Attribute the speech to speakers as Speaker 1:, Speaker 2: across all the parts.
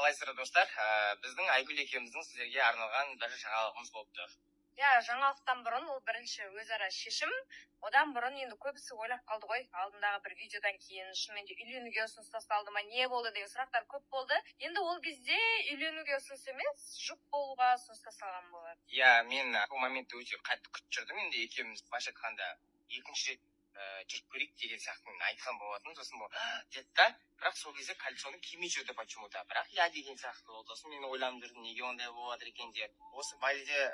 Speaker 1: Қалайсыздар достар? Біздің Айгүл екеуміздің сіздерге арналған бір жаңалығымыз болыпты.
Speaker 2: Жаңалықтан бұрын ол бірінші өзара шешім. Одан бұрын енді көбісі ойлап қалды ғой. Алдындағы бір видеодан кейін шынымен де үйленуге ұсыныс тасталды ма, не болды деген сұрақтар көп болды. Енді ол кезде үйленуге ұсыныс емес, жұп болуға ұсыныс тасталған болады.
Speaker 1: Мен бұл моментті өте қатты күтіп жүрдім. Енді екеуміз былайша айтқанда екінші рет жүріп көрейік деген сияқты айтқан болатын. Сосын бұл деді да, бірақ сол кезде кольцоны кимей жүрді почему-то. Бірақ деген сияқты болды. Сосын мен ойланып жүрдім, неге ондай болады екен деп. Осы байлде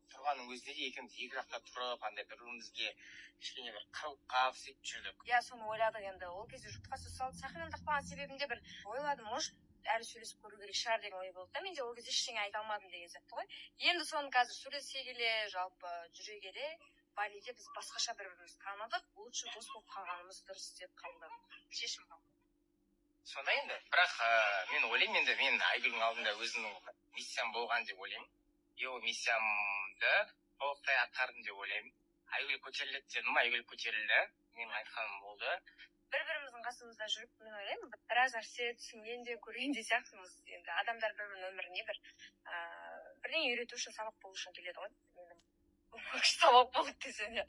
Speaker 1: тұрғанның өзінде де екеуміз екі жақта тұрып, андай бір-бірімізге кішкене бір қырылып сөйтіп жүрдік.
Speaker 2: Соны ойладық енді. Ол кезде жұпқа сөз салды. Сақинаны тақпаған себебінде бір ойладым, может, әлі сөйлесіп көру керек шығар деген ой болды да. Мен де ол кезде ештеңе айта алмадым деген сияқты ғой. Енді соны қазір сөйлесе келе, жалпы жүре келе, Балиде біз басқаша бір-бірімізді таныдық. Лучше дос болып қалғанымыз дұрыс деп қабылдадық. Шешім қабылдадық.
Speaker 1: Сонда енді, бірақ мен ойлаймын, енді мен Айгүлдің алдында өзімнің миссиям болған деп ойлаймын. Ол миссиямды толықтай атқардым деп ойлаймын. Айгүл көтеріледі дедім, Айгүл көтерілді. Менің айтқаным болды.
Speaker 2: Бір-біріміздің қасымызда жүріп, мен ойлаймын, біраз нәрсе түсінген де көрген де сияқтымыз. Енді адамдар бір-бірінің өміріне бірдеңе үйрету үшін, сабақ болу үшін келеді ғой. Күш сабақ болды десең,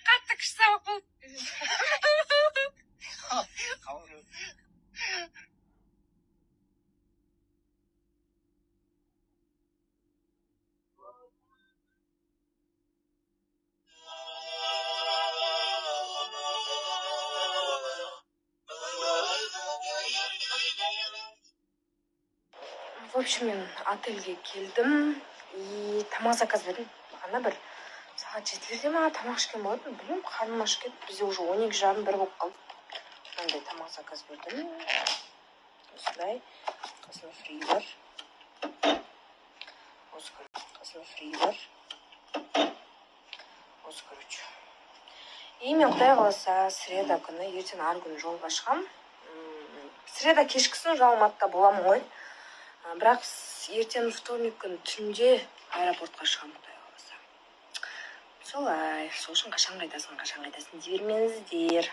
Speaker 2: қатты күш сабақ болды. В общем, мен отельге келдім и тамақ заказ бердім. Ана бір сағат 7-де ма тамақ ішкен болатын, білмеймін, қарным ашып кетті. Бізде уже 12:30-1 болып қалды. Мынандай тамақ заказ бердім. Осылай, қасында фри бар. Қасында фри бар. Осы, короче. И мен Құдай қаласа среда күні, ертең ары күні жолға шығам. Среда кешкісін Алматыда боламын ғой. Бірақ ертең вторник күні түнде аэропортқа шығам, Құдай қаласа. Солай, сол үшін қашан қайтасың дей бермеңіздер.